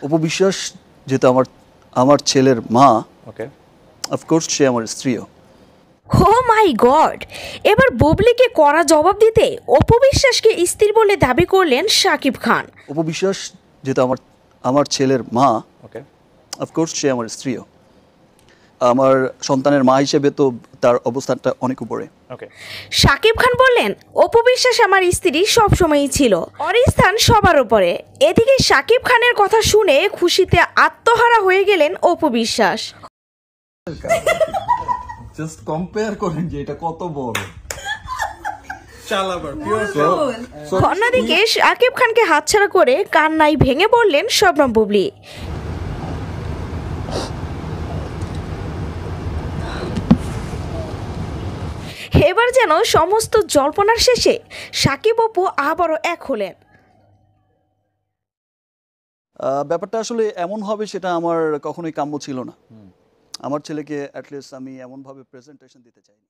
অপু বিশ্বাস যেহেতু আমার ছেলের মা, ওকে, অফকোর্স সে আমার স্ত্রীও। ও মাই গড, এবার বুবলিকে কড়া জবাব দিতে অপু বিশ্বাসকে স্ত্রী বলে দাবি করলেন শাকিব খান। অপু বিশ্বাস যেহেতু আমার ছেলের মা, ওকে, অফকোর্স সে আমার স্ত্রীও। আমার সন্তানের মা হিসেবে তো তার অবস্থানটা অনেক উপরে। ওকে। শাকিব খান বললেন, অপু বিশ্বাস আমার স্ত্রী সবসময়ই ছিল, ওর স্থান সবার উপরে। এদিকে শাকিব খানের কথা শুনে খুশিতে আত্মহারা হয়ে গেলেন অপু বিশ্বাস। জাস্ট কম্পেয়ার করেন যে এটা কত বড়। অন্যদিকে শাকিব খানকে হাতছাড়া করে কান্নায় ভেঙে পড়লেন শবনম বুবলি। এবার যেন সমস্ত জল্পনার শেষে শাকিব অপু আবারও এক হলেন। ব্যাপারটা আসলে এমন হবে সেটা আমার কখনোই কাম্য ছিল না। আমার ছেলেকে অ্যাটলিস্ট আমি এমনভাবে প্রেজেন্টেশন দিতে চাইনি।